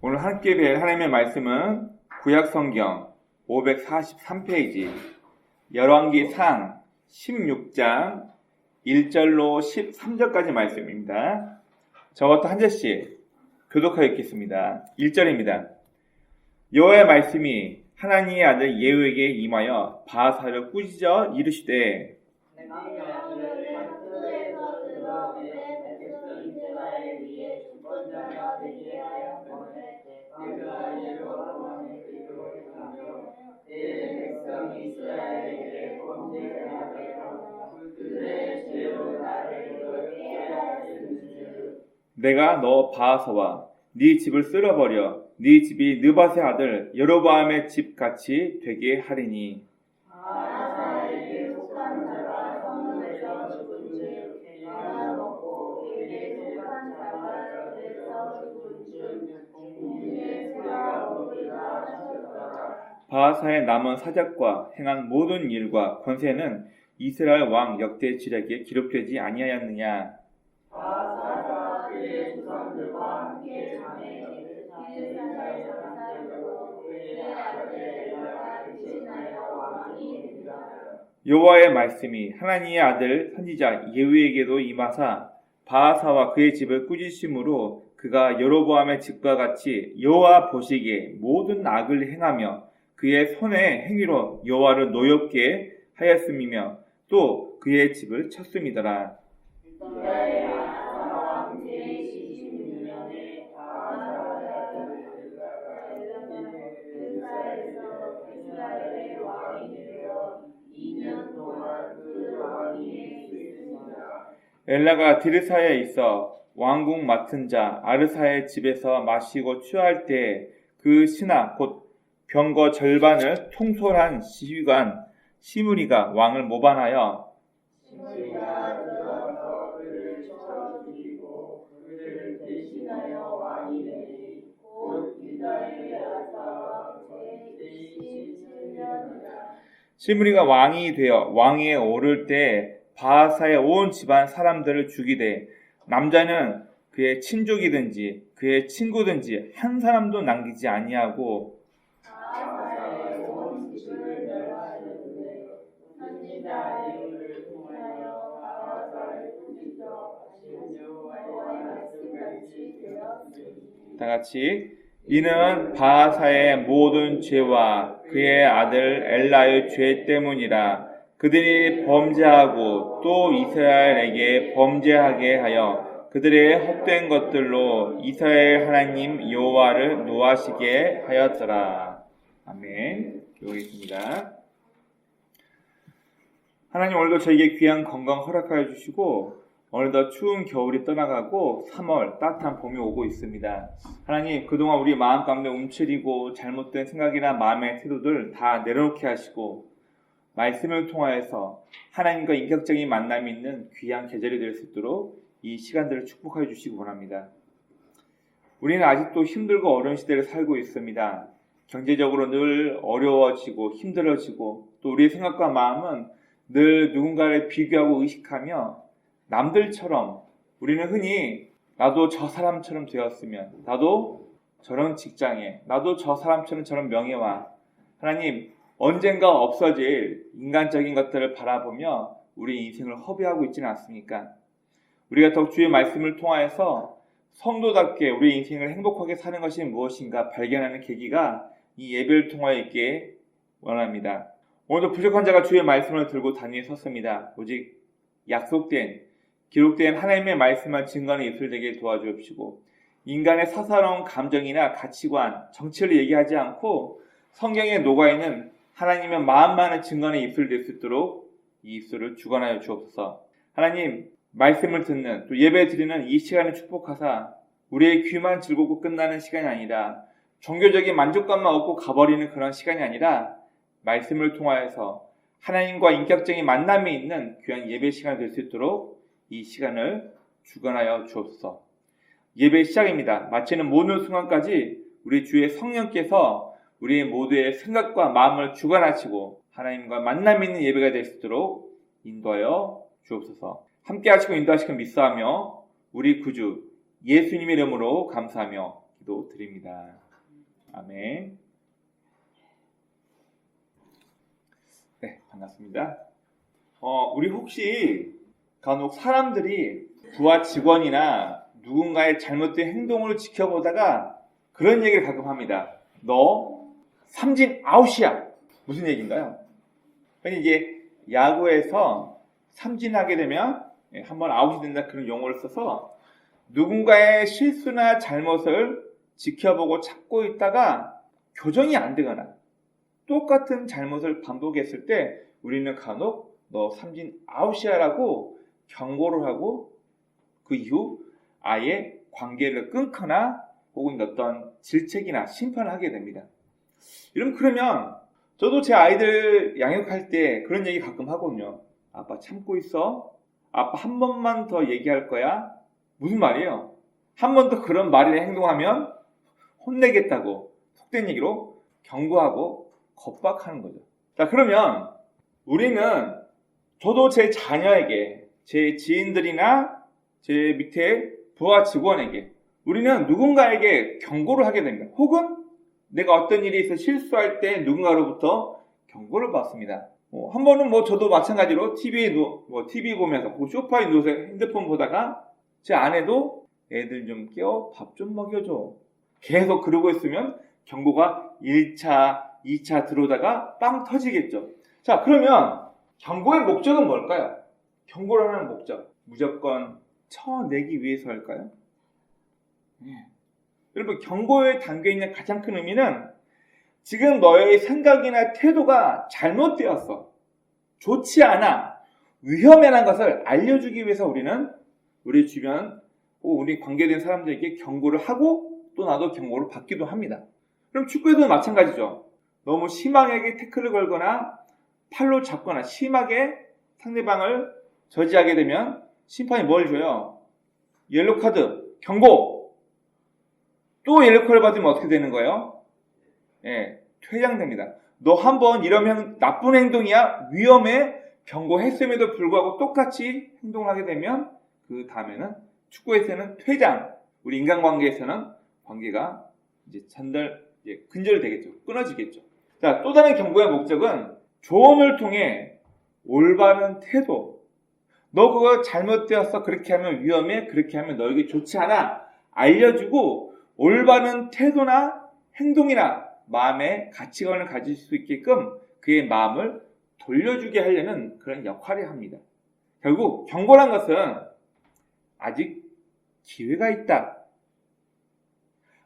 오늘 함께 뵐 하나님의 말씀은 구약성경 543페이지 열왕기상 16장 1절로 13절까지 말씀입니다. 저부터 한 절씩 교독하여 읽겠습니다. 1절입니다. 여호와의 말씀이 하나니의 아들 예후에게 임하여 바하사를 꾸짖어 이르시되 내가 너 바하사와 네 집을 쓸어버려 네 집이 느밧의 아들 여로보암의 집 같이 되게 하리니 바하사에게 속한 자가 성읍에서 죽은즉 내가 먹고 그에게 속한 자가 젖에서 죽은즉 공중의 새가 먹으리라 하셨더라. 바하사의 남은 사적과 행한 모든 일과 권세는 이스라엘 왕 역대 지략에 기록되지 아니하였느냐. 바하사가 그의 조상들과 함께 장애를 기르사에 살고 그의 아들 엘라가 대신하여 왕이 되니라. 여호와의 말씀이 하나니의 아들 선지자 예후에게도 임하사 바하사와 그의 집을 꾸짖으심으로 그가 여로보암의 집과 같이 여호와 보시기에 모든 악을 행하며 그의 손의 행위로 여호와를 노엽게 하였음이며 또 그의 집을 쳤음이더라. 유다의 아사 왕 제26년에 바하사가 엘라가 르사에서 이스라엘의 왕이 되어 2년 동안 그 왕위에 있으니라. 엘라가 디르사에 있어 왕궁 맡은 자 아르사의 집에서 마시고 취할 때 그 신하 곧 병거 절반을 통솔한 시위관 시므리가 왕을 모반하여 시므리가 들어서 그를 쳐 죽이고 그를 대신하여 왕이 되니 곧 유다의 아사 왕 제27년이라. 시므리가 왕이 되어 왕위에 오를 때 바하사의 온 집안 사람들을 죽이되 남자는 그의 친족이든지 그의 친구든지 한 사람도 남기지 아니하고 바하사의 온 집을 멸하였는데 선지자 예후를 통하여 바하사를 꾸짖어 하신 여호와의 말씀같이 되었으니. 다 같이 이는 바하사의 모든 죄와 그의 아들 엘라의 죄 때문이라. 그들이 범죄하고 또 이스라엘에게 범죄하게 하여 그들의 헛된 것들로 이스라엘 하나님 여호와를 노하시게 하였더라. 아멘. 기도하겠습니다. 하나님, 오늘도 저에게 귀한 건강 허락하여 주시고 오늘도 추운 겨울이 떠나가고 3월 따뜻한 봄이 오고 있습니다. 하나님, 그동안 우리 마음 가운데 움츠리고 잘못된 생각이나 마음의 태도들 다 내려놓게 하시고 말씀을 통하여서 하나님과 인격적인 만남이 있는 귀한 계절이 될 수 있도록 이 시간들을 축복하여 주시기 원합니다. 우리는 아직도 힘들고 어려운 시대를 살고 있습니다. 경제적으로 늘 어려워지고 힘들어지고 또 우리의 생각과 마음은 늘 누군가를 비교하고 의식하며 남들처럼 우리는 흔히 나도 저 사람처럼 되었으면, 나도 저런 직장에, 나도 저 사람처럼 저런 명예와 하나님 언젠가 없어질 인간적인 것들을 바라보며 우리 인생을 허비하고 있지는 않습니까? 우리가 더욱 주의 말씀을 통하여서 성도답게 우리 인생을 행복하게 사는 것이 무엇인가 발견하는 계기가 이 예배를 통하여 있게 원합니다. 오늘도 부족한 자가 주의 말씀을 들고 단위에 섰습니다. 오직 약속된 기록된 하나님의 말씀만 증거하는 입술 되게 도와주옵시고 인간의 사사로운 감정이나 가치관, 정치를 얘기하지 않고 성경에 녹아있는 하나님의 마음만을 증거하는 입술 될 수 있도록 이 입술을 주관하여 주옵소서. 하나님, 말씀을 듣는 또 예배 드리는 이 시간을 축복하사 우리의 귀만 즐겁고 끝나는 시간이 아니라 종교적인 만족감만 얻고 가버리는 그런 시간이 아니라 말씀을 통하여서 하나님과 인격적인 만남이 있는 귀한 예배 시간이 될 수 있도록 이 시간을 주관하여 주옵소서. 예배 시작입니다. 마치는 모든 순간까지 우리 주의 성령께서 우리 모두의 생각과 마음을 주관하시고 하나님과 만남이 있는 예배가 될 수 있도록 인도하여 주옵소서. 함께 하시고 인도하시고 믿사하며 우리 구주 예수님의 이름으로 감사하며 기도드립니다. 아멘. 네, 반갑습니다. 우리 혹시 간혹 사람들이 부하 직원이나 누군가의 잘못된 행동을 지켜보다가 그런 얘기를 가끔 합니다. 너 삼진 아웃이야. 무슨 얘기인가요? 그러니까 이제 야구에서 삼진하게 되면 한번 아웃이 된다 그런 용어를 써서 누군가의 실수나 잘못을 지켜보고 찾고 있다가 교정이 안 되거나 똑같은 잘못을 반복했을 때 우리는 간혹 너 삼진 아웃이야 라고 경고를 하고 그 이후 아예 관계를 끊거나 혹은 어떤 질책이나 심판을 하게 됩니다. 그러면 저도 제 아이들 양육할 때 그런 얘기 가끔 하거든요. 아빠 참고 있어. 아빠 한 번만 더 얘기할 거야. 무슨 말이에요? 한 번 더 그런 말이나 행동하면 혼내겠다고 속된 얘기로 경고하고 겁박하는 거죠. 자, 그러면 우리는 저도 제 자녀에게, 제 지인들이나 제 밑에 부하 직원에게 우리는 누군가에게 경고를 하게 됩니다. 혹은 내가 어떤 일이 있어 실수할 때 누군가로부터 경고를 받습니다. 한 번은 저도 마찬가지로 TV 보면서 혹은 소파에 누워서 핸드폰 보다가 제 아내도 애들 좀 깨워 밥 좀 먹여줘. 계속 그러고 있으면 경고가 1차, 2차 들어오다가 빵 터지겠죠. 자, 그러면 경고의 목적은 뭘까요? 경고를 하는 목적. 무조건 쳐내기 위해서일까요? 여러분, 경고에 담겨있는 가장 큰 의미는 지금 너의 생각이나 태도가 잘못되었어. 좋지 않아. 위험해라는 것을 알려주기 위해서 우리는 우리 주변, 우리 관계된 사람들에게 경고를 하고 또 나도 경고를 받기도 합니다. 그럼 축구에서는 마찬가지죠. 너무 심하게 태클을 걸거나 팔로 잡거나 심하게 상대방을 저지하게 되면 심판이 뭘 줘요? 옐로 카드, 경고! 또 옐로 카드 받으면 어떻게 되는 거예요? 퇴장됩니다. 너 한번 이러면 나쁜 행동이야, 위험해, 경고했음에도 불구하고 똑같이 행동을 하게 되면 그 다음에는 축구에서는 퇴장, 우리 인간관계에서는 관계가 이제 근절되겠죠. 끊어지겠죠. 자, 또 다른 경고의 목적은 조언을 통해 올바른 태도, 너 그거 잘못되었어, 그렇게 하면 위험해, 그렇게 하면 너에게 좋지 않아, 알려주고 올바른 태도나 행동이나 마음의 가치관을 가질 수 있게끔 그의 마음을 돌려주게 하려는 그런 역할을 합니다. 결국 경고란 것은 아직 기회가 있다.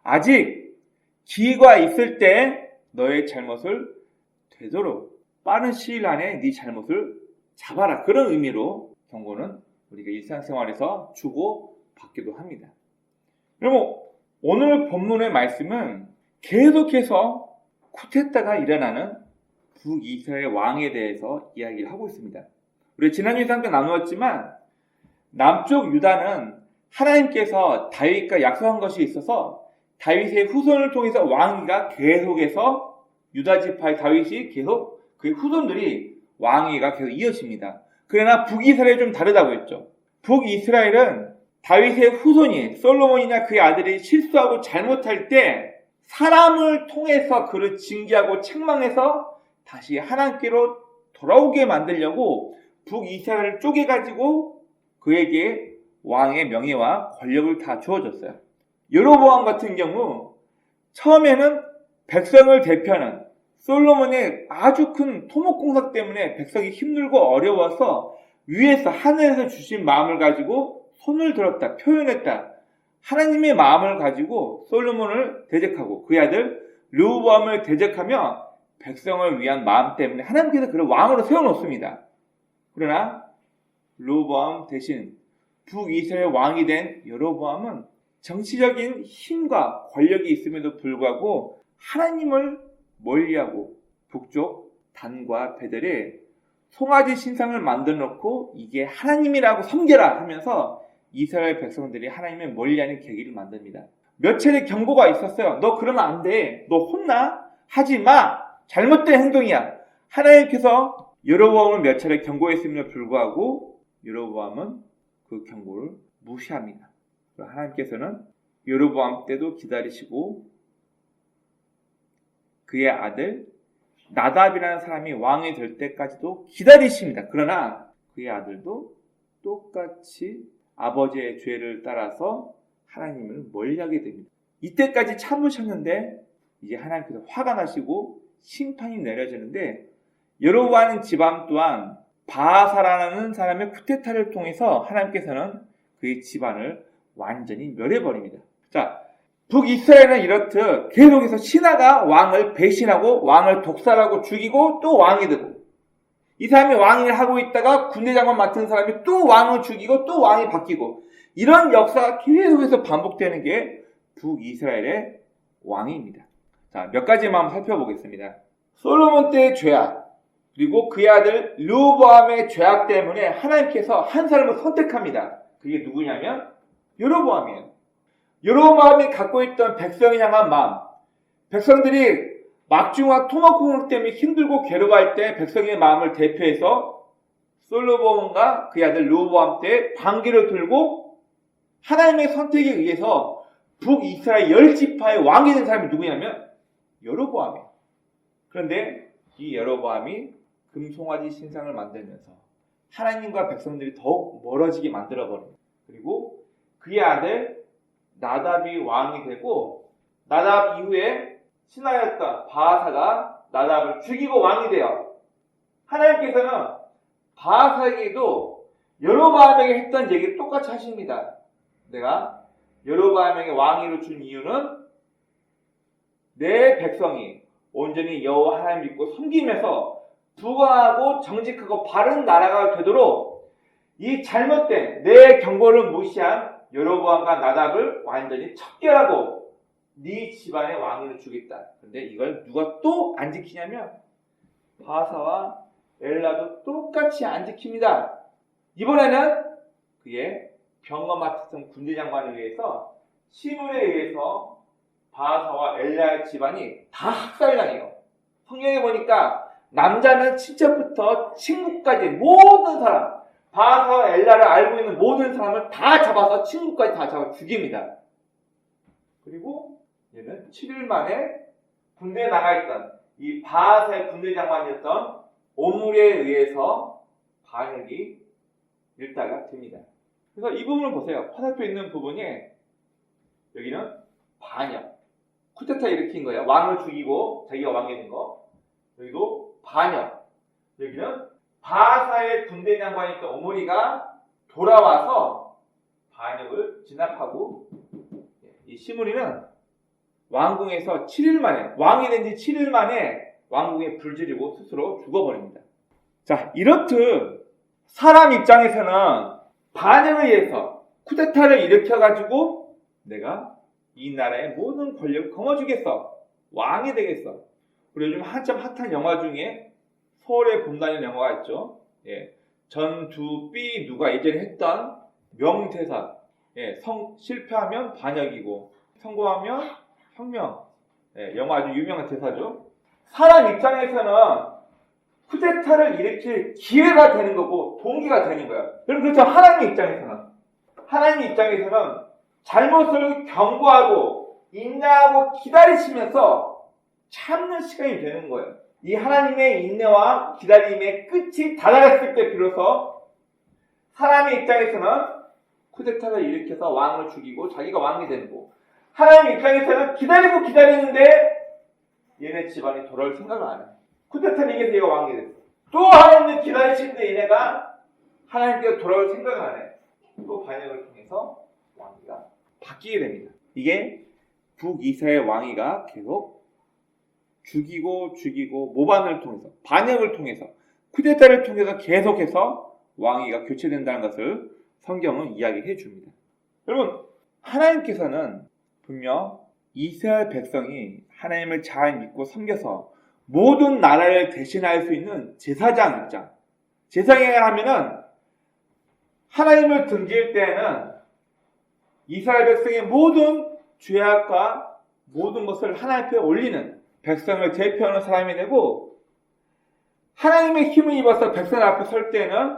아직 기회가 있을 때 너의 잘못을 되도록 빠른 시일 안에 네 잘못을 잡아라. 그런 의미로 경고는 우리가 일상생활에서 주고 받기도 합니다. 그러면 오늘 본문의 말씀은 계속해서 쿠데타가 일어나는 북이스라엘 왕에 대해서 이야기를 하고 있습니다. 우리 지난주에 잠깐 나누었지만 남쪽 유다는 하나님께서 다윗과 약속한 것이 있어서 다윗의 후손을 통해서 왕위가 계속해서 유다 지파의 다윗이 계속 그의 후손들이 왕위가 계속 이어집니다. 그러나 북이스라엘이 좀 다르다고 했죠. 북이스라엘은 다윗의 후손이 솔로몬이나 그의 아들이 실수하고 잘못할 때 사람을 통해서 그를 징계하고 책망해서 다시 하나님께로 돌아오게 만들려고 북이스라엘을 쪼개가지고 그에게 왕의 명예와 권력을 다 주어줬어요. 여로보암 같은 경우 처음에는 백성을 대표하는 솔로몬의 아주 큰 토목공사 때문에 백성이 힘들고 어려워서 위에서 하늘에서 주신 마음을 가지고 손을 들었다, 표현했다. 하나님의 마음을 가지고 솔로몬을 대적하고 그의 아들 르호보암을 대적하며 백성을 위한 마음 때문에 하나님께서 그를 왕으로 세워놓습니다. 그러나 르호보암 대신 북이스라엘 왕이 된 여로보암은 정치적인 힘과 권력이 있음에도 불구하고 하나님을 멀리하고 북쪽 단과 베델에 송아지 신상을 만들어 놓고 이게 하나님이라고 섬겨라 하면서 이스라엘 백성들이 하나님을 멀리하는 계기를 만듭니다. 몇 차례 경고가 있었어요. 너 그러면 안 돼. 너 혼나. 하지 마. 잘못된 행동이야. 하나님께서 여로보암을 몇 차례 경고했음에도 불구하고 여로보암은 그 경고를 무시합니다. 하나님께서는 여로보암 때도 기다리시고 그의 아들 나답이라는 사람이 왕이 될 때까지도 기다리십니다. 그러나 그의 아들도 똑같이 아버지의 죄를 따라서 하나님을 멀리하게 됩니다. 이때까지 참으셨는데 이제 하나님께서 화가 나시고 심판이 내려지는데 여로보암 집안 또한 바하사라는 사람의 쿠데타를 통해서 하나님께서는 그의 집안을 완전히 멸해버립니다. 자, 북이스라엘은 이렇듯 계속해서 신하가 왕을 배신하고 왕을 독살하고 죽이고 또 왕이 되고 이 사람이 왕을 하고 있다가 군대장관 맡은 사람이 또 왕을 죽이고 또 왕이 바뀌고 이런 역사가 계속해서 반복되는 게 북이스라엘의 왕입니다. 자, 몇 가지만 한번 살펴보겠습니다. 솔로몬 때의 죄악 그리고 그의 아들 르호보암의 죄악 때문에 하나님께서 한 사람을 선택합니다. 그게 누구냐면 여로보암이에요. 여로보암이 갖고 있던 백성을 향한 마음, 백성들이 막중한 토막공격 때문에 힘들고 괴로워할 때 백성의 마음을 대표해서 솔로몬과 그의 아들 르호보암 때 반기를 들고 하나님의 선택에 의해서 북이스라엘 10지파의 왕이 된 사람이 누구냐면 여로보암이에요. 그런데 이 여로보암이 금송아지 신상을 만들면서 하나님과 백성들이 더욱 멀어지게 만들어버립니다. 그리고 그의 아들 나답이 왕이 되고 나답 이후에 신하였던 바하사가 나답을 죽이고 왕이 되어 하나님께서는 바하사에게도 여로보암에게 했던 얘기를 똑같이 하십니다. 내가 여로보암에게 왕위를 준 이유는 내 백성이 온전히 여호와 하나님 믿고 섬기면서 부강하고 정직하고 바른 나라가 되도록 이 잘못된 내 경고를 무시한 여로보암과 나답을 완전히 척결하고 네 집안의 왕위를 주겠다. 그런데 이걸 누가 또 안 지키냐면 바하사와 엘라도 똑같이 안 지킵니다. 이번에는 그의 병거 맡은 군대장관에 의해서 시므에 의해서 바하사와 엘라의 집안이 다 학살당해요. 성경에 보니까 남자는 친척부터 친구까지 모든 사람 바하사와 엘라를 알고 있는 모든 사람을 다 잡아서 친구까지 다 잡아 죽입니다. 그리고 얘는 7일 만에 군대에 나가있던 이 바하사의 군대장관이었던 오므리에 의해서 반역이 일다가 됩니다. 그래서 이 부분을 보세요. 화살표 있는 부분에 여기는 반역 쿠데타 일으킨 거예요. 왕을 죽이고 자기가 왕이 된 거. 여기도 반역. 여기는 바하사의 군대장관이었던 오므리가 돌아와서 반역을 진압하고 이 시므리는 왕궁에서 7일 만에 왕이 된 지 7일 만에 왕궁에 불지르고 스스로 죽어버립니다. 자, 이렇듯 사람 입장에서는 반역을 위해서 쿠데타를 일으켜가지고 내가 이 나라의 모든 권력을 거머쥐겠어. 왕이 되겠어. 그리고 요즘 한참 핫한 영화 중에 서울의 봄다니는 영화가 있죠. 예, 전두비 누가 예전에 했던 명대사. 예, 실패하면 반역이고 성공하면 혁명. 예, 영화 아주 유명한 대사죠. 사람 입장에서는 쿠데타를 일으킬 기회가 되는 거고 동기가 되는 거예요. 여러분 그렇죠. 하나님 입장에서는 잘못을 경고하고 인내하고 기다리시면서 참는 시간이 되는 거예요. 이 하나님의 인내와 기다림의 끝이 다다랐을 때 비로소 사람의 입장에서는 쿠데타를 일으켜서 왕을 죽이고 자기가 왕이 되는 거고 하나님 입장에서는 기다리고 기다리는데 얘네 집안이 돌아올 생각을 안 해요. 쿠데타를 이겨서 얘가 왕이 됐어. 또 하나님을 기다리시는데 얘네가 하나님께서 돌아올 생각을 안 해요. 또 반역을 통해서 왕위가 바뀌게 됩니다. 이게 북이스라엘 왕위가 계속 죽이고 모반을 통해서 반역을 통해서 쿠데타를 통해서 계속해서 왕위가 교체된다는 것을 성경은 이야기해 줍니다. 여러분 하나님께서는 분명 이스라엘 백성이 하나님을 잘 믿고 섬겨서 모든 나라를 대신할 수 있는 제사장 입장. 제사장을 하면은 하나님을 등질 때에는 이스라엘 백성의 모든 죄악과 모든 것을 하나님 앞에 올리는 백성을 대표하는 사람이 되고 하나님의 힘을 입어서 백성 앞에 설 때는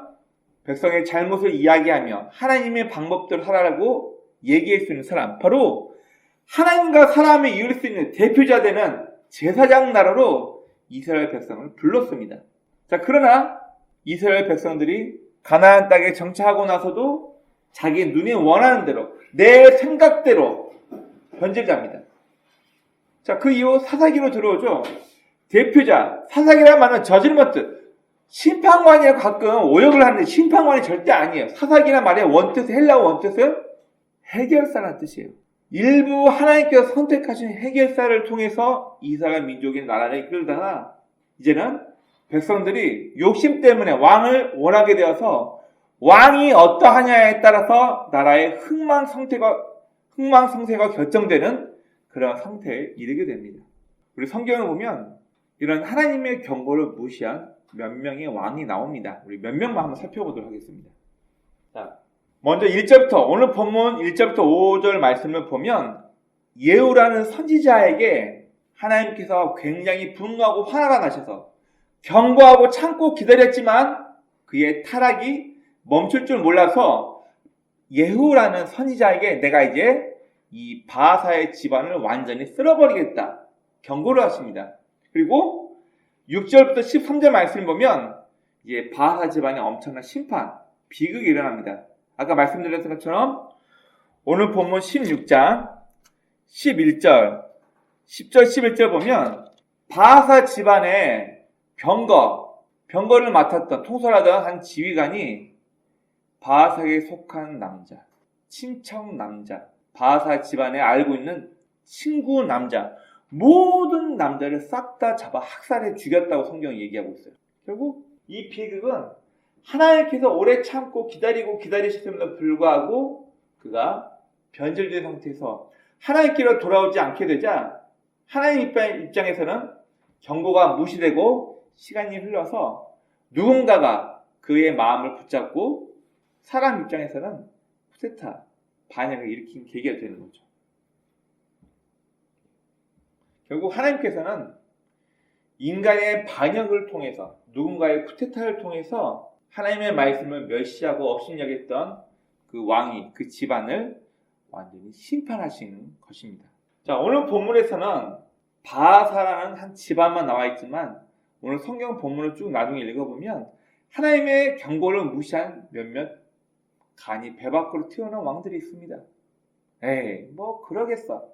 백성의 잘못을 이야기하며 하나님의 방법대로 살아라고 얘기할 수 있는 사람 바로 하나님과 사람을 이을 수 있는 대표자 되는 제사장 나라로 이스라엘 백성을 불렀습니다. 자, 그러나 이스라엘 백성들이 가나안 땅에 정착하고 나서도 자기 눈이 원하는 대로, 내 생각대로 변질합니다. 자, 그 이후 사사기로 들어오죠. 대표자, 사사기란 말은 저질먼트, 심판관이라고 가끔 오역을 하는데 심판관이 절대 아니에요. 사사기란 말의 원뜻, 헬라어 원뜻은 해결사라는 뜻이에요. 일부 하나님께서 선택하신 해결사를 통해서 이스라엘 민족의 나라를 이끌다가 이제는 백성들이 욕심 때문에 왕을 원하게 되어서 왕이 어떠하냐에 따라서 나라의 흥망성쇠가 결정되는 그런 상태에 이르게 됩니다. 우리 성경을 보면 이런 하나님의 경고를 무시한 몇 명의 왕이 나옵니다. 우리 몇 명만 한번 살펴보도록 하겠습니다. 자, 먼저 1절부터, 오늘 본문 1절부터 5절 말씀을 보면 예후라는 선지자에게 하나님께서 굉장히 분노하고 화가 나셔서 경고하고 참고 기다렸지만 그의 타락이 멈출 줄 몰라서 예후라는 선지자에게 내가 이제 이 바하사의 집안을 완전히 쓸어버리겠다 경고를 하십니다. 그리고 6절부터 13절 말씀을 보면 이제 바하사 집안에 엄청난 심판, 비극이 일어납니다. 아까 말씀드렸던 것처럼 오늘 본문 16장 11절, 10절, 11절 보면 바하사 집안의 병거를 맡았던, 통솔하던 한 지휘관이 바하사에 속한 남자, 친척 남자, 바하사 집안에 알고 있는 친구 남자, 모든 남자를 싹 다 잡아 학살해 죽였다고 성경이 얘기하고 있어요. 결국 이 비극은 하나님께서 오래 참고 기다리셨음에도 불구하고 그가 변질된 상태에서 하나님께로 돌아오지 않게 되자 하나님 입장에서는 경고가 무시되고 시간이 흘러서 누군가가 그의 마음을 붙잡고 사람 입장에서는 쿠데타, 반역을 일으킨 계기가 되는 거죠. 결국 하나님께서는 인간의 반역을 통해서 누군가의 쿠데타를 통해서 하나님의 말씀을 멸시하고 업신여겼던 그 왕이, 그 집안을 완전히 심판하시는 것입니다. 자, 오늘 본문에서는 바하사라는 한 집안만 나와 있지만 오늘 성경 본문을 쭉 나중에 읽어보면 하나님의 경고를 무시한 몇몇 간이 배 밖으로 튀어나온 왕들이 있습니다. 에이, 뭐 그러겠어.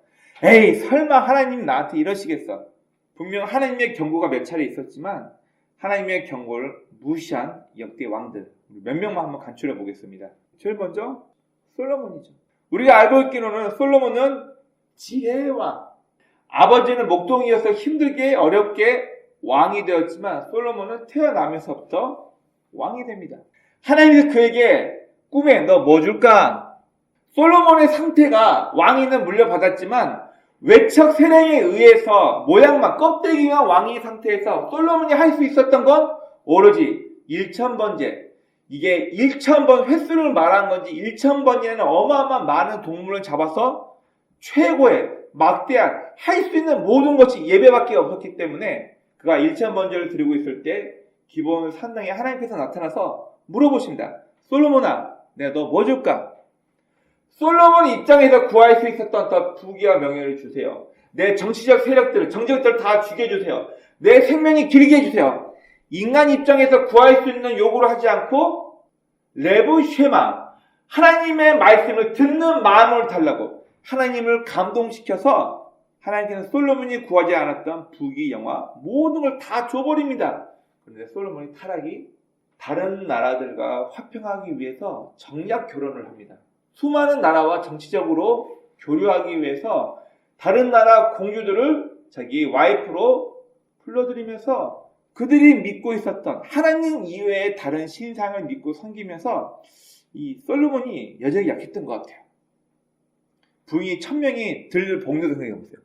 에이, 설마 하나님 나한테 이러시겠어. 분명 하나님의 경고가 몇 차례 있었지만 하나님의 경고를 무시한 역대 왕들 몇 명만 한번 간추려 보겠습니다. 제일 먼저 솔로몬이죠. 우리가 알고 있기로는 솔로몬은 지혜의 왕, 아버지는 목동이어서 힘들게 어렵게 왕이 되었지만 솔로몬은 태어나면서부터 왕이 됩니다. 하나님께서 그에게 꿈에 너 뭐 줄까? 솔로몬의 상태가 왕위는 물려받았지만 외척 세력에 의해서 모양만 껍데기만 왕위 상태에서 솔로몬이 할 수 있었던 건 오로지 1000번째, 이게 1000번 횟수를 말한 건지 1000번이라는 어마어마한 많은 동물을 잡아서 최고의 막대한 할 수 있는 모든 것이 예배밖에 없었기 때문에 그가 1000번제를 드리고 있을 때 기본 산당에 하나님께서 나타나서 물어보십니다. 솔로몬아, 내가 너 뭐 줄까? 솔로몬 입장에서 구할 수 있었던 더 부귀와 명예를 주세요. 내 정치적 세력들, 정적들 다 죽여주세요. 내 생명이 길게 해주세요. 인간 입장에서 구할 수 있는 요구를 하지 않고 레브 쉐마, 하나님의 말씀을 듣는 마음을 달라고 하나님을 감동시켜서 하나님께서 솔로몬이 구하지 않았던 부귀, 영화 모든 걸 다 줘버립니다. 그런데 솔로몬이 타락이 다른 나라들과 화평하기 위해서 정략 결혼을 합니다. 수많은 나라와 정치적으로 교류하기 위해서 다른 나라 공주들을 자기 와이프로 불러들이면서 그들이 믿고 있었던 하나님 이외의 다른 신상을 믿고 섬기면서 이 솔로몬이 여전히 약했던 것 같아요. 부인이 1000명이 들 볶는 생각해보세요.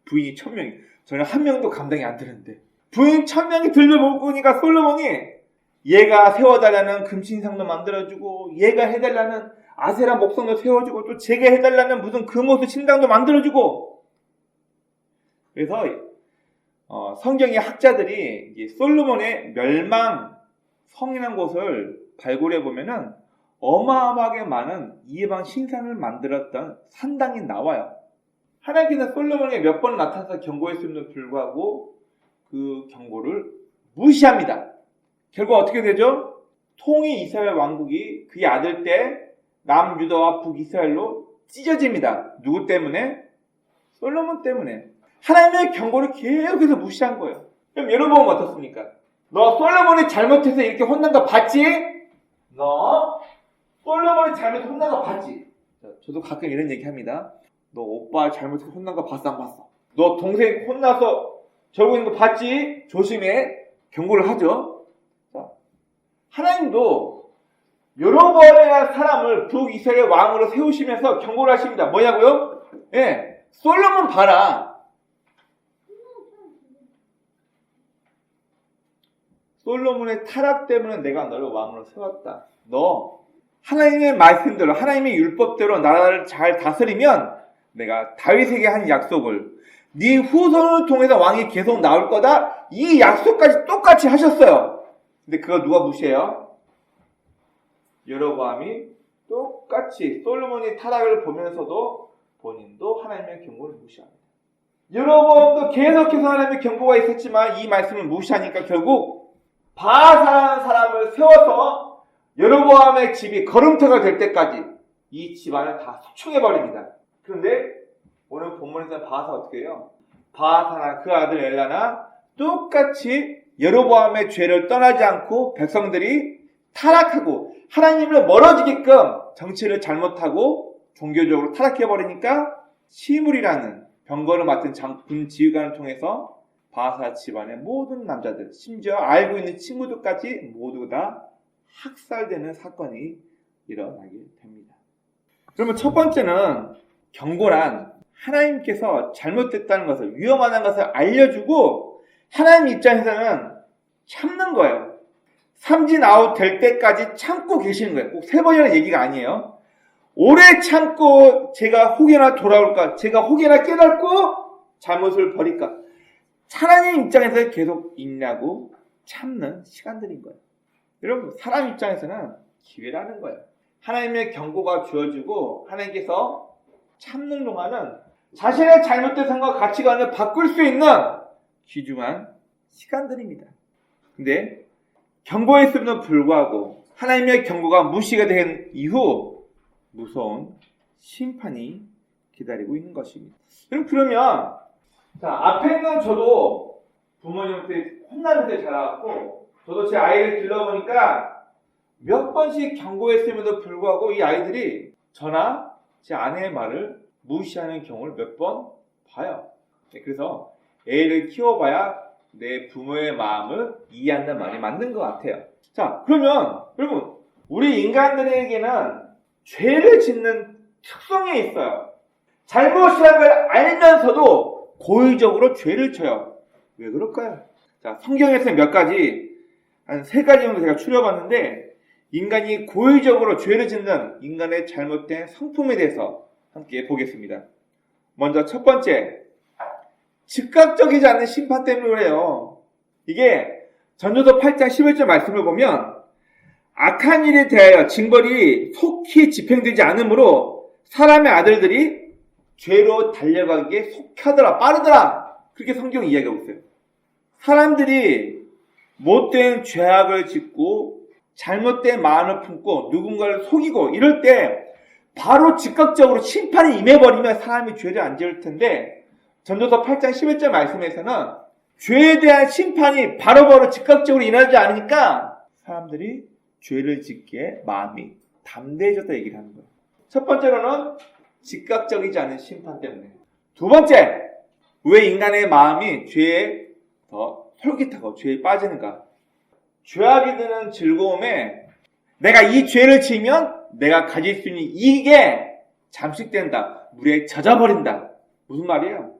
부인이 1000명이, 저는 한 명도 감당이 안 되는데 부인 1000명이 들들 볶으니까 솔로몬이 얘가 세워달라는 금신상도 만들어주고 얘가 해달라는 아세라 목성도 세워주고 또 제가 해달라는 무슨 금오수 신당도 만들어주고. 그래서 성경의 학자들이 이제 솔로몬의 멸망 성인한 곳을 발굴해 보면은 어마어마하게 많은 이방 신상을 만들었던 산당이 나와요. 하나님께서 솔로몬에게 몇 번 나타나서 경고했음에도 불구하고 그 경고를 무시합니다. 결국 어떻게 되죠? 통일 이스라엘 왕국이 그의 아들 때 남유다와 북이스라엘로 찢어집니다. 누구 때문에? 솔로몬 때문에. 하나님의 경고를 계속해서 무시한 거예요. 그럼 여러분은 어떻습니까? 너 솔로몬이 잘못해서 이렇게 혼난 거 봤지? 너 솔로몬이 잘못해서 혼난 거 봤지? 저도 가끔 이런 얘기 합니다. 너 오빠 잘못해서 혼난 거 봤어 안 봤어? 너 동생 혼나서 저러고 있는 거 봤지? 조심해. 경고를 하죠. 자, 하나님도 여로보암이라는 사람을 북이스라엘 왕으로 세우시면서 경고를 하십니다. 뭐냐고요? 예, 솔로몬 봐라. 솔로몬의 타락 때문에 내가 너를 왕으로 세웠다. 너 하나님의 말씀대로 하나님의 율법대로 나라를 잘 다스리면 내가 다윗에게 한 약속을 네 후손을 통해서 왕이 계속 나올 거다. 이 약속까지 똑같이 하셨어요. 근데 그거 누가 무시해요? 여로보암이 똑같이 솔로몬이 타락을 보면서도 본인도 하나님의 경고를 무시합니다. 여로보암도 계속해서 하나님의 경고가 있었지만 이 말씀을 무시하니까 결국 바사라는 사람을 세워서 여로보암의 집이 거름터가 될 때까지 이 집안을 다 소충해버립니다. 그런데 오늘 본문에서 바사 어떻게 해요? 바사나 그 아들 엘라나 똑같이 여로보암의 죄를 떠나지 않고 백성들이 타락하고 하나님을 멀어지게끔 정치를 잘못하고 종교적으로 타락해버리니까 시물이라는 병거를 맡은 장군 지휘관을 통해서 바사 집안의 모든 남자들, 심지어 알고 있는 친구들까지 모두 다 학살되는 사건이 일어나게 됩니다. 그러면 첫 번째는 경고란 하나님께서 잘못됐다는 것을, 위험하다는 것을 알려주고 하나님 입장에서는 참는 거예요. 삼진 아웃 될 때까지 참고 계시는 거예요. 꼭 세 번이라는 얘기가 아니에요. 오래 참고 제가 혹여나 돌아올까, 제가 혹여나 깨닫고 잘못을 버릴까. 하나님 입장에서 계속 인내하고 참는 시간들인 거예요. 여러분, 사람 입장에서는 기회라는 거예요. 하나님의 경고가 주어지고 하나님께서 참는 동안은 자신의 잘못된 생각과 가치관을 바꿀 수 있는 귀중한 시간들입니다. 근데 경고했음에도 불구하고 하나님의 경고가 무시가 된 이후 무서운 심판이 기다리고 있는 것입니다. 그러면 자, 앞에 있는 저도 부모님한테 혼나는데 자라왔고 저도 제 아이를 길러보니까 몇 번씩 경고했음에도 불구하고 이 아이들이 저나 제 아내의 말을 무시하는 경우를 몇 번 봐요. 그래서 애를 키워봐야 내 부모의 마음을 이해한다는 말이 맞는 것 같아요. 자, 그러면 여러분, 우리 인간들에게는 죄를 짓는 특성이 있어요. 잘못이라는 걸 알면서도 고의적으로 죄를 쳐요. 왜 그럴까요? 자, 성경에서 몇 가지, 한 3가지 정도 제가 추려봤는데 인간이 고의적으로 죄를 짓는 인간의 잘못된 성품에 대해서 함께 보겠습니다. 먼저 첫 번째, 즉각적이지 않는 심판 때문에 그래요. 이게 전도서 8장 11절 말씀을 보면 악한 일에 대하여 징벌이 속히 집행되지 않으므로 사람의 아들들이 죄로 달려가기에 속하더라, 빠르더라. 그렇게 성경이 이야기하고 있어요. 사람들이 못된 죄악을 짓고 잘못된 마음을 품고 누군가를 속이고 이럴 때 바로 즉각적으로 심판이 임해버리면 사람이 죄를 안 지을 텐데 전도서 8장 11절 말씀에서는 죄에 대한 심판이 바로바로 즉각적으로 일어나지 않으니까 사람들이 죄를 짓기에 마음이 담대해졌다 얘기를 하는 거예요. 첫 번째로는 즉각적이지 않은 심판 때문에. 두 번째, 왜 인간의 마음이 죄에 더 솔깃하고 죄에 빠지는가? 죄악이 드는 즐거움에 내가 이 죄를 지으면 내가 가질 수 있는 이게 잠식된다. 물에 젖어버린다. 무슨 말이에요?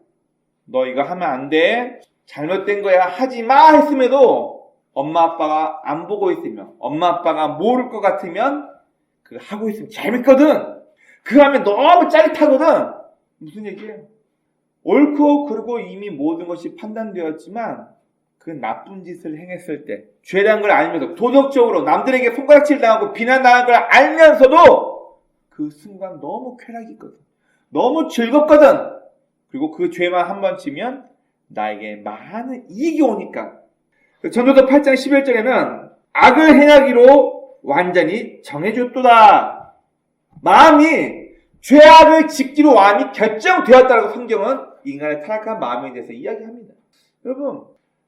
너 이거 하면 안 돼. 잘못된 거야. 하지 마 했음에도 엄마 아빠가 안 보고 있으면, 엄마 아빠가 모를 것 같으면 그거 하고 있으면 재밌거든. 그거 하면 너무 짜릿하거든. 무슨 얘기예요? 옳고 그르고 이미 모든 것이 판단되었지만 그 나쁜 짓을 행했을 때 죄라는 걸 알면서 도덕적으로 남들에게 손가락질 당하고 비난당하는 걸 알면서도 그 순간 너무 쾌락이 있거든. 너무 즐겁거든. 그리고 그 죄만 한 번 지면 나에게 많은 이익이 오니까. 전도서 8장 11절에는 악을 행하기로 완전히 정해줬도다. 마음이 죄악을 짓기로 마음이 결정되었다고 성경은 인간의 타락한 마음에 대해서 이야기합니다. 여러분,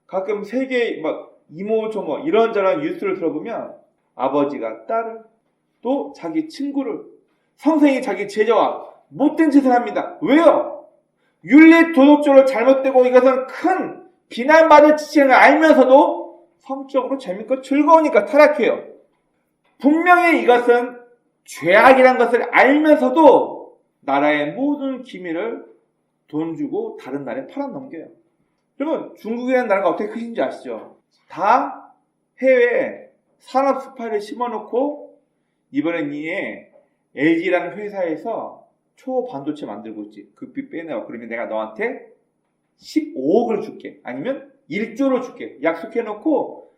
가끔 세계 이모 저모 이런저런 뉴스를 들어보면 아버지가 딸을, 또 자기 친구를, 선생이 자기 제자와 못된 짓을 합니다. 왜요? 윤리 도덕적으로 잘못되고 이것은 큰 비난받을 짓이라는 걸 알면서도 성적으로 재밌고 즐거우니까 타락해요. 분명히 이것은 죄악이라는 것을 알면서도 나라의 모든 기밀을 돈 주고 다른 나라에 팔아넘겨요. 여러분, 중국이라는 나라가 어떻게 크신지 아시죠? 다 해외에 산업 스파이를 심어놓고 이번엔 이에 LG라는 회사에서 초반도체 만들고 있지. 그 빚 빼내와. 그러면 내가 너한테 15억을 줄게. 아니면 1조를 줄게. 약속해놓고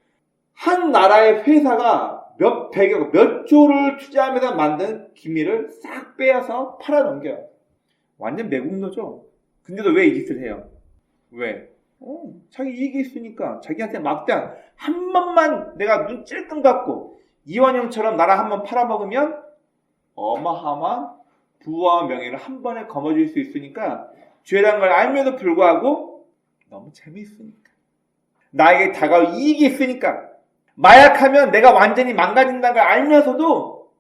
한 나라의 회사가 몇 백억, 몇 조를 투자하면서 만든 기밀을 싹 빼앗아 팔아넘겨요. 완전 매국노죠. 근데도 왜 이 짓을 해요? 왜? 자기 이익이 있으니까. 자기한테 막대한 한 번만 내가 눈 찔끔 감고 이완용처럼 나라 한 번 팔아먹으면 어마어마한 부와 명예를 한 번에 거머쥘 수 있으니까 죄라는 걸 알면도 불구하고 너무 재미있으니까. 나에게 다가올 이익이 있으니까. 마약하면 내가 완전히 망가진다는 걸 알면서도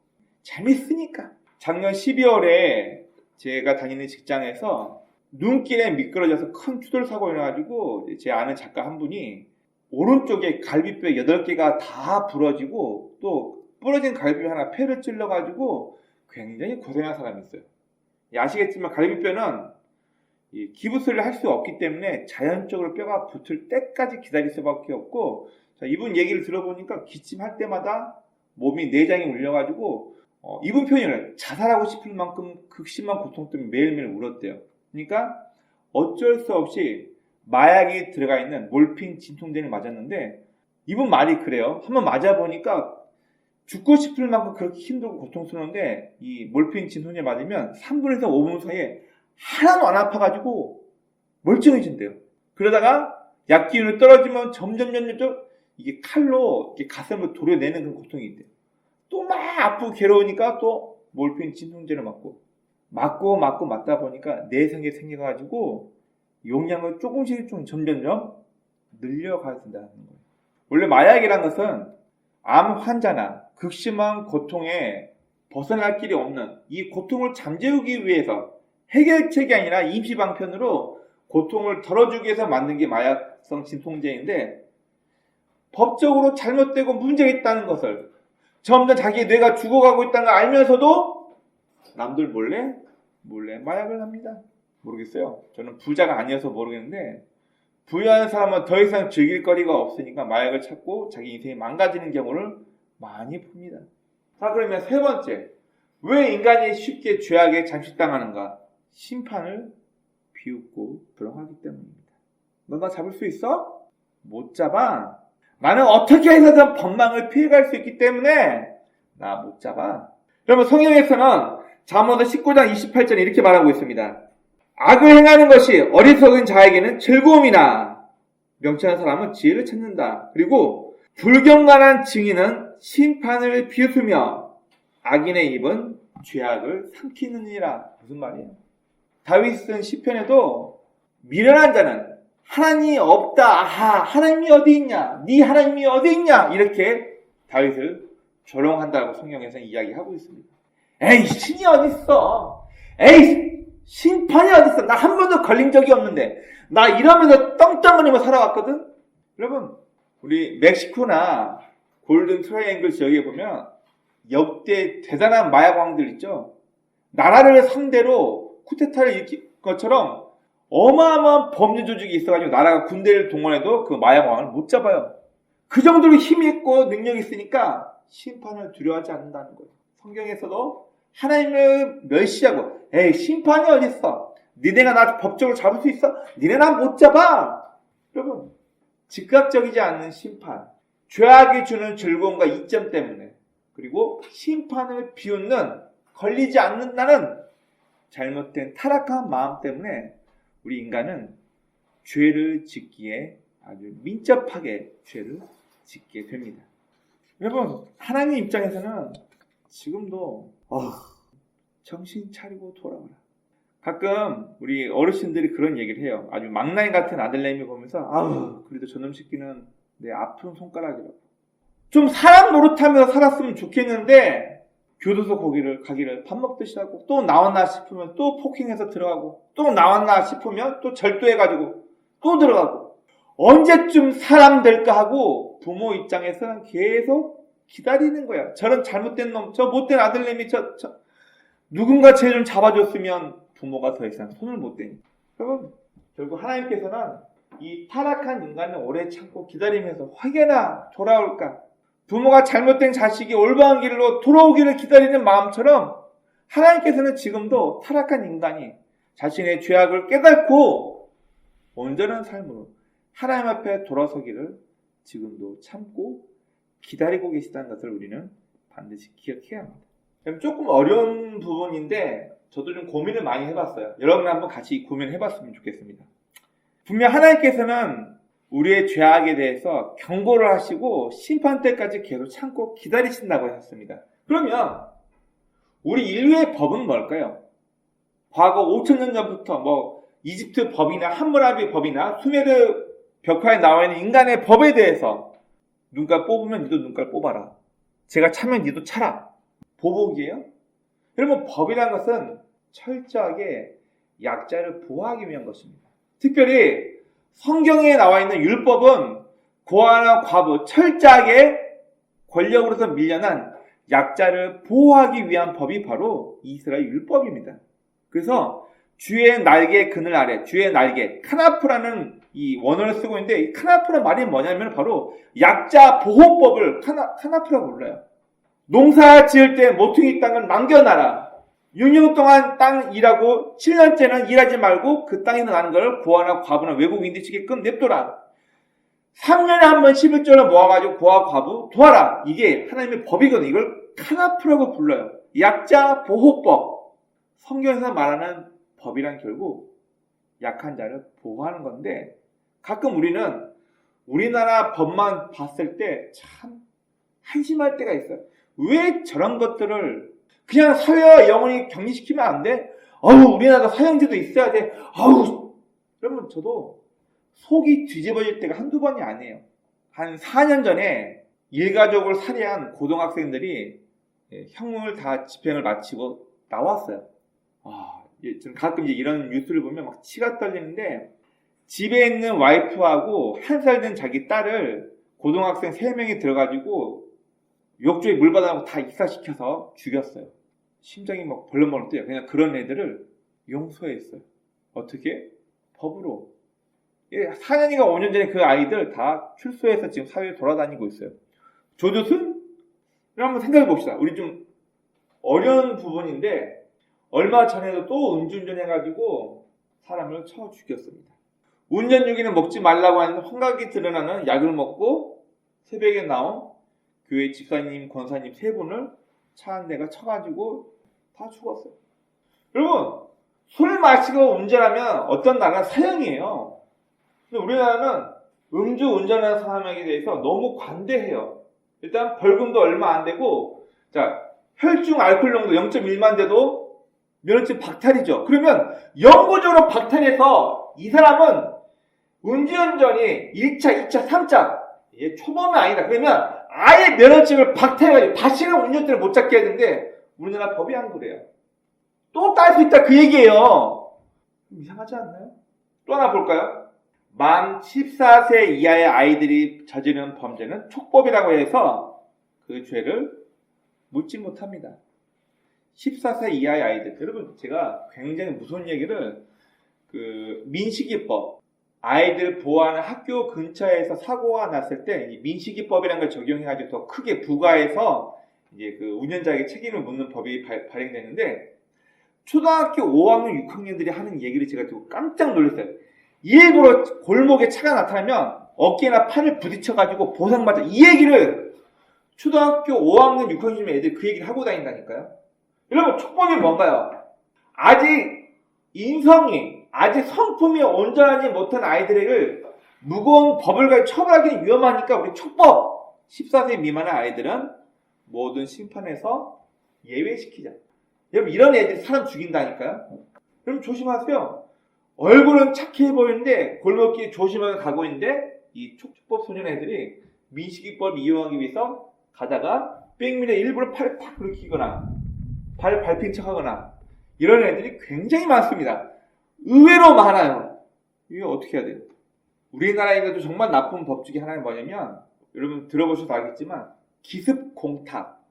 재밌으니까. 작년 12월에 제가 다니는 직장에서 눈길에 미끄러져서 큰 추돌 사고가 일어나가지고 제 아는 작가 한 분이 오른쪽에 갈비뼈 8개가 다 부러지고 또 부러진 갈비뼈 하나 폐를 찔러가지고 굉장히 고생한 사람이 있어요. 아시겠지만 갈비뼈는 기부술을 할 수 없기 때문에 자연적으로 뼈가 붙을 때까지 기다릴 수밖에 없고, 자, 이분 얘기를 들어보니까 기침할 때마다 몸이 내장이 울려가지고 이분 표현을 자살하고 싶을 만큼 극심한 고통 때문에 매일매일 울었대요. 그러니까 어쩔 수 없이 마약이 들어가 있는 몰핀 진통제를 맞았는데 이분 말이 그래요. 한번 맞아보니까 죽고 싶을 만큼 그렇게 힘들고 고통스러운데 이 몰핀 진통제 맞으면 3분에서 5분 사이에 하나도 안 아파가지고 멀쩡해진대요. 그러다가 약 기운이 떨어지면 점점 이게 칼로 이렇게 가슴을 도려내는 그런 고통이 있대요. 또 막 아프고 괴로우니까 또 몰핀 진통제를 맞고 맞다 보니까 내성이 생겨가지고 용량을 조금씩 점점점 늘려가야 된다는 거예요. 원래 마약이라는 것은 암 환자나 극심한 고통에 벗어날 길이 없는 이 고통을 잠재우기 위해서 해결책이 아니라 임시방편으로 고통을 덜어주기 위해서 만든 게 마약성 진통제인데 법적으로 잘못되고 문제가 있다는 것을 점점 자기 뇌가 죽어가고 있다는 걸 알면서도 남들 몰래 마약을 합니다. 모르겠어요. 저는 부자가 아니어서 모르겠는데 부유한 사람은 더 이상 즐길 거리가 없으니까 마약을 찾고 자기 인생이 망가지는 경우를 많이 봅니다. 자, 그러면 세 번째, 왜 인간이 쉽게 죄악에 잠식당하는가? 심판을 비웃고 부러워하기 때문입니다. 너 나 잡을 수 있어? 못 잡아. 나는 어떻게 해서든 법망을 피해갈 수 있기 때문에 나 못 잡아. 그러면 성경에서는 잠언서 19장 28절에 이렇게 말하고 있습니다. 악을 행하는 것이 어리석은 자에게는 즐거움이나 명철한 사람은 지혜를 찾는다. 그리고 불경건한 증인은 심판을 비웃으며 악인의 입은 죄악을 삼키느니라. 무슨 말이에요? 다윗은 시편에도 미련한 자는 하나님이 없다. 아하, 하나님이 어디 있냐? 네 하나님이 어디 있냐? 이렇게 다윗을 조롱한다고 성경에서 이야기하고 있습니다. 에이, 신이 어디 있어? 에이, 심판이 어디 있어? 나 한 번도 걸린 적이 없는데 나 이러면서 떵떵거리며 살아왔거든. 여러분, 우리 멕시코나 골든 트라이앵글 지역에 보면 역대 대단한 마약왕들 있죠. 나라를 상대로 쿠데타를 일으킨 것처럼 어마어마한 범죄 조직이 있어가지고 나라가 군대를 동원해도 그 마약왕을 못 잡아요. 그 정도로 힘이 있고 능력이 있으니까 심판을 두려워하지 않는다는 거예요. 성경에서도 하나님을 멸시하고 에이, 심판이 어딨어? 니네가 나 법적으로 잡을 수 있어? 니네 나 못 잡아. 여러분, 즉각적이지 않는 심판, 죄악이 주는 즐거움과 이점 때문에, 그리고 심판을 비웃는 걸리지 않는다는 잘못된 타락한 마음 때문에 우리 인간은 죄를 짓기에 아주 민첩하게 죄를 짓게 됩니다. 여러분, 하나님 입장에서는 지금도 정신 차리고 돌아오라. 가끔 우리 어르신들이 그런 얘기를 해요. 아주 망나니 같은 아들내미 보면서 그래도 저놈 새끼는 내 아픈 손가락이라고. 좀 사람 노릇하면서 살았으면 좋겠는데 교도소 가기를 밥 먹듯이 하고, 또 나왔나 싶으면 또 폭행해서 들어가고, 또 나왔나 싶으면 또 절도해가지고 또 들어가고, 언제쯤 사람 될까 하고 부모 입장에서는 계속 기다리는 거야. 저런 잘못된 놈, 저 못된 아들내미, 누군가 쟤 좀 잡아줬으면 부모가 더 이상 손을 못 대니까. 여러분, 결국 하나님께서는 이 타락한 인간을 오래 참고 기다리면서 확연하 돌아올까, 부모가 잘못된 자식이 올바른 길로 돌아오기를 기다리는 마음처럼 하나님께서는 지금도 타락한 인간이 자신의 죄악을 깨닫고 온전한 삶으로 하나님 앞에 돌아서기를 지금도 참고 기다리고 계시다는 것을 우리는 반드시 기억해야 합니다. 조금 어려운 부분인데 저도 좀 고민을 많이 해봤어요. 여러분 한번 같이 고민을 해봤으면 좋겠습니다. 분명 하나님께서는 우리의 죄악에 대해서 경고를 하시고 심판 때까지 계속 참고 기다리신다고 하셨습니다. 그러면 우리 인류의 법은 뭘까요? 과거 5,000년 전부터 이집트 법이나 함무라비 법이나 수메르 벽화에 나와 있는 인간의 법에 대해서 눈깔 뽑으면 니도 눈깔 뽑아라. 제가 차면 니도 차라. 보복이에요? 여러분, 법이라는 것은 철저하게 약자를 보호하기 위한 것입니다. 특별히 성경에 나와 있는 율법은 고아나 과부, 철저하게 권력으로서 밀려난 약자를 보호하기 위한 법이 바로 이스라엘 율법입니다. 그래서 주의 날개 그늘 아래, 주의 날개, 카나프라는 이 원어를 쓰고 있는데, 이 카나프라는 말이 뭐냐면 바로 약자 보호법을 카나프라고 불러요. 농사 지을 때 모퉁이 땅을 남겨놔라. 6년 동안 땅 일하고 7년째는 일하지 말고 그 땅에서 나는 걸 고아나 과부나 외국인들이 지게끔 냅둬라. 3년에 한 번 11조를 모아가지고 고아 과부 도와라. 이게 하나님의 법이거든요. 이걸 카나프라고 불러요. 약자 보호법. 성경에서 말하는 법이란 결국 약한 자를 보호하는 건데, 가끔 우리는 우리나라 법만 봤을 때 참 한심할 때가 있어요. 왜 저런 것들을 그냥 사회와 영원히 격리시키면 안 돼? 우리나라가 사형제도 있어야 돼. 여러분, 저도 속이 뒤집어질 때가 한두 번이 아니에요. 한 4년 전에 일가족을 살해한 고등학생들이 형을 다 집행을 마치고 나왔어요. 좀 가끔 이제 이런 뉴스를 보면 막 치가 떨리는데, 집에 있는 와이프하고 1살 된 자기 딸을 고등학생 3명이 들어가지고 욕조에 물 받아놓고 다 익사시켜서 죽였어요. 심장이 막 벌렁벌렁 뛰어요. 그냥 그런 애들을 용서했어요. 어떻게? 법으로. 4년인가 5년 전에 그 아이들 다 출소해서 지금 사회에 돌아다니고 있어요. 조조순? 한번 생각해 봅시다. 우리 좀 어려운 부분인데, 얼마 전에도 또 음주운전 해가지고 사람을 쳐 죽였습니다. 운전 중에는 먹지 말라고 하는 환각이 드러나는 약을 먹고 새벽에 나온 교회 집사님, 권사님 3분을 차 한 대가 쳐가지고 다 죽었어요. 여러분, 술 마시고 운전하면 어떤 나라는 사형이에요. 근데 우리나라는 음주 운전하는 사람에게 대해서 너무 관대해요. 일단 벌금도 얼마 안 되고, 혈중 알코올 농도 0.1만 돼도 면허증 박탈이죠. 그러면 영구적으로 박탈해서 이 사람은 음주운전이 1차, 2차, 3차 초범이 아니다. 그러면 아예 면허증을 박탈해가지고 다시는 운전대를 못 잡게 하는데, 우리나라 법이 안 그래요. 또 딸 수 있다 그 얘기예요. 이상하지 않나요? 또 하나 볼까요? 만 14세 이하의 아이들이 저지르는 범죄는 촉법이라고 해서 그 죄를 묻지 못합니다. 14세 이하의 아이들. 여러분, 제가 굉장히 무서운 얘기를, 민식이법, 아이들 보호하는 학교 근처에서 사고가 났을 때 민식이법이라는 걸 적용해가지고 더 크게 부과해서 이제 그 운전자에게 책임을 묻는 법이 발행되는데, 초등학교 5학년, 6학년들이 하는 얘기를 제가 듣고 깜짝 놀랐어요. 일부러 골목에 차가 나타나면 어깨나 팔을 부딪혀가지고 보상받자. 이 얘기를 초등학교 5학년, 6학년 애들이 그 얘기를 하고 다닌다니까요. 여러분, 촉법이 뭔가요? 아직 인성이 아직 성품이 온전하지 못한 아이들에게 무거운 법을 가지고 처벌하기는 위험하니까 우리 촉법 14세 미만의 아이들은 모든 심판에서 예외시키자. 여러분 이런 애들이 사람 죽인다니까요. 여러분 조심하세요. 얼굴은 착해 보이는데 골목길 조심하게 가고 있는데 이 촉법 소년 애들이 민식이법 이용하기 위해서 가다가 백미래 일부러 팔을 탁 긁히거나 발 밟힌 척하거나 이런 애들이 굉장히 많습니다. 의외로 많아요. 이게 어떻게 해야 돼요? 우리나라에도 정말 나쁜 법 중에 하나는 뭐냐면 여러분 들어보셔도 알겠지만 기습 공탁.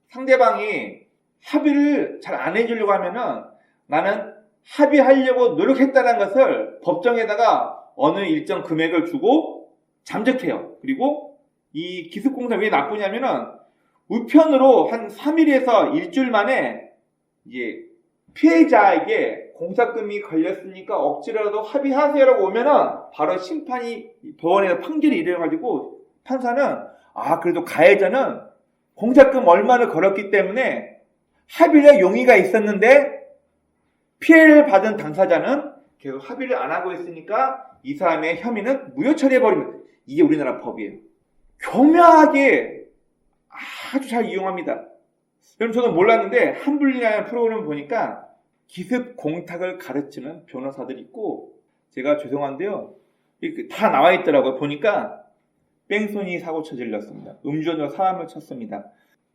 상대방이 합의를 잘 안 해주려고 하면은 나는 합의하려고 노력했다는 것을 법정에다가 어느 일정 금액을 주고 잠적해요. 그리고 이 기습 공탁이 왜 나쁘냐면은 우편으로 한 3일에서 일주일 만에 이제 피해자에게 공탁금이 걸렸으니까 억지로라도 합의하세요라고 오면은 바로 심판이 법원에서 판결이 이래가지고 판사는 그래도 가해자는 공탁금 얼마를 걸었기 때문에 합의의 용의가 있었는데 피해를 받은 당사자는 계속 합의를 안 하고 있으니까 이 사람의 혐의는 무효 처리해버립니다. 이게 우리나라 법이에요. 교묘하게 아주 잘 이용합니다. 여러분 저도 몰랐는데 한불리라는 프로그램 보니까 기습 공탁을 가르치는 변호사들이 있고 제가 죄송한데요. 다 나와 있더라고요. 보니까 뺑소니 사고 저질렀습니다. 음주운전으로 사람을 쳤습니다.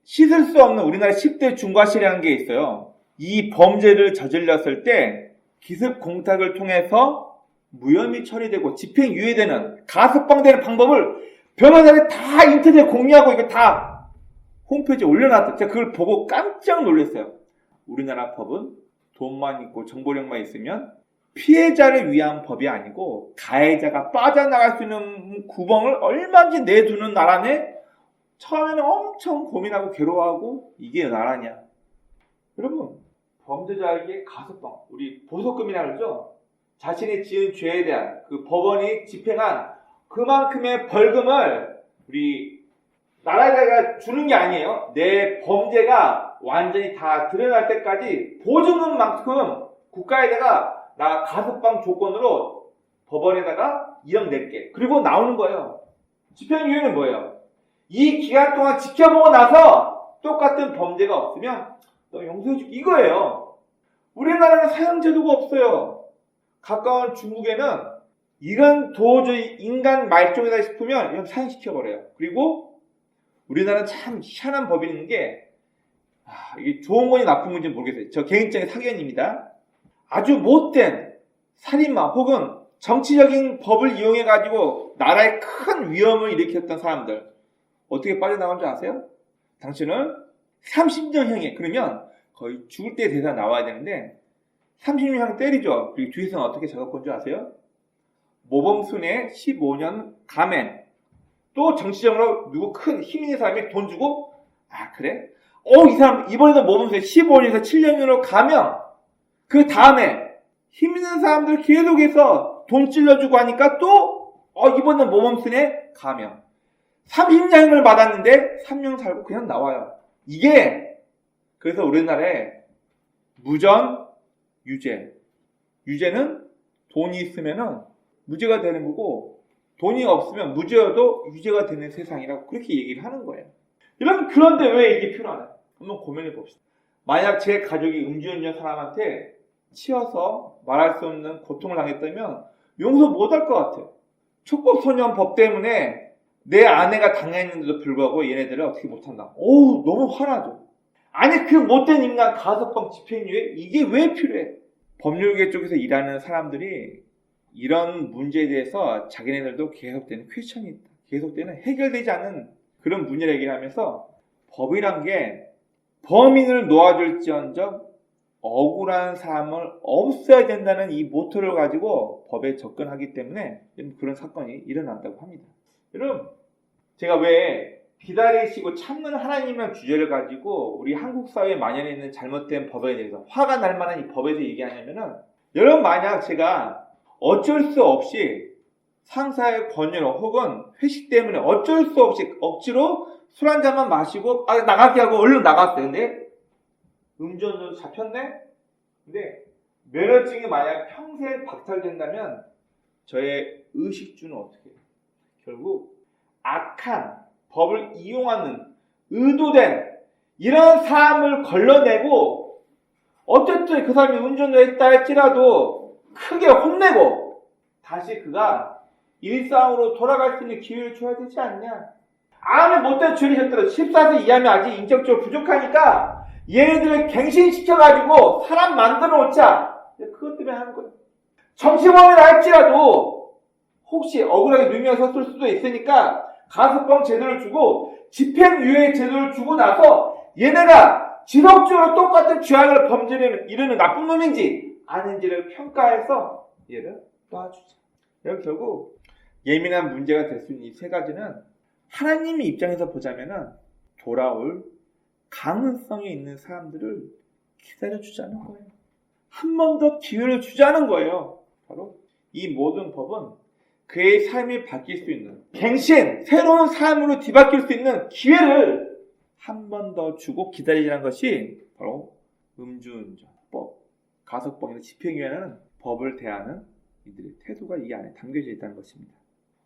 씻을 수 없는 우리나라 10대 중과실이라는 게 있어요. 이 범죄를 저질렀을 때 기습 공탁을 통해서 무혐의 처리되고 집행유예되는 가석방되는 방법을 변호사들이 다 인터넷에 공유하고 이거 다 홈페이지에 올려놨어요. 제가 그걸 보고 깜짝 놀랐어요. 우리나라 법은 돈만 있고 정보력만 있으면 피해자를 위한 법이 아니고 가해자가 빠져나갈 수 있는 구멍을 얼마든지 내두는 나라네. 처음에는 엄청 고민하고 괴로워하고 이게 나라냐. 여러분 범죄자에게 가석방, 우리 보석금이라 그러죠. 자신이 지은 죄에 대한 그 법원이 집행한 그만큼의 벌금을 우리 나라에다가 주는 게 아니에요. 내 범죄가 완전히 다 드러날 때까지 보증금만큼 국가에다가 나 가석방 조건으로 법원에다가 1억 낼게. 그리고 나오는 거예요. 집행유예는 뭐예요? 이 기간 동안 지켜보고 나서 똑같은 범죄가 없으면 너 용서해줄게. 이거예요. 우리나라는 사형제도가 없어요. 가까운 중국에는 이런 도저히 인간 말종이다 싶으면 이건 사형시켜버려요. 그리고 우리나라는 참 희한한 법이 있는 게 이게 좋은 건지 나쁜 건지 모르겠어요. 저 개인적인 사견입니다. 아주 못된 살인마 혹은 정치적인 법을 이용해가지고 나라에 큰 위험을 일으켰던 사람들 어떻게 빠져나간 줄 아세요? 당신은 30년형에 그러면 거의 죽을 때 대사 나와야 되는데 30년형 때리죠. 그리고 뒤에서는 어떻게 작업한 줄 아세요? 모범순의 15년 감행. 또 정치적으로 누구 큰 힘 있는 사람이 돈 주고 그래? 이 사람 이번에도 모범순의 15년에서 7년으로 가면 그 다음에 힘 있는 사람들 계속해서 돈 찔러주고 하니까 또 이번엔 모범순의 가면 30년을 받았는데 3년 살고 그냥 나와요. 이게 그래서 우리나라에 무전, 유죄는 돈이 있으면은 무죄가 되는 거고 돈이 없으면 무죄여도 유죄가 되는 세상이라고 그렇게 얘기를 하는 거예요. 여러분 그런데 왜 이게 필요하나요? 한번 고민해 봅시다. 만약 제 가족이 음주운전 사람한테 치여서 말할 수 없는 고통을 당했다면 용서 못할 것 같아요. 촉법소년법 때문에 내 아내가 당했는데도 불구하고 얘네들을 어떻게 못한다. 너무 화나죠. 아니 그 못된 인간 가석방 집행유예 이게 왜 필요해? 법률계 쪽에서 일하는 사람들이 이런 문제에 대해서 자기네들도 계속되는 퀘스천이 있다. 계속되는 해결되지 않는 그런 문제를 얘기하면서 법이란 게 범인을 놓아줄지언정 억울한 사람을 없애야 된다는 이 모토를 가지고 법에 접근하기 때문에 그런 사건이 일어난다고 합니다. 여러분 제가 왜 기다리시고 참는 하나님이라는 주제를 가지고 우리 한국 사회에 만연해 있는 잘못된 법에 대해서 화가 날 만한 이 법에 대해서 얘기하냐면은 여러분 만약 제가 어쩔 수 없이 상사의 권유로 혹은 회식 때문에 어쩔 수 없이 억지로 술 한 잔만 마시고 나가게 하고 얼른 나갔어요. 근데 음주운전 잡혔네? 근데 면허증이 만약 평생 박탈된다면 저의 의식주는 어떻게 해요? 결국 악한 법을 이용하는 의도된 이런 사람을 걸러내고 어쨌든 그 사람이 운전을 했다 할지라도 크게 혼내고 다시 그가 일상으로 돌아갈 수 있는 기회를 줘야 되지 않냐. 아무리 못된 죄를 졌더라도 14세 이하면 아직 인격적으로 부족하니까 얘네들을 갱신시켜가지고 사람 만들어 놓자. 그것 때문에 하는 거예요. 정치범이라 할지라도 혹시 억울하게 누명을 섰을 수도 있으니까 가석방 제도를 주고 집행유예 제도를 주고 나서 얘네가 지속적으로 똑같은 죄악을 범죄를 이루는 나쁜 놈인지 아닌지를 평가해서 얘를 놔주자. 여러분 결국 예민한 문제가 될 수 있는 이 세 가지는 하나님의 입장에서 보자면은 돌아올 가능성이 있는 사람들을 기다려주자는 거예요. 한 번 더 기회를 주자는 거예요. 바로 이 모든 법은 그의 삶이 바뀔 수 있는 갱신, 새로운 삶으로 뒤바뀔 수 있는 기회를 한 번 더 주고 기다리자는 것이 바로 음주운전법, 가석방이나 집행유예는 법을 대하는 이들의 태도가 이 안에 담겨져 있다는 것입니다.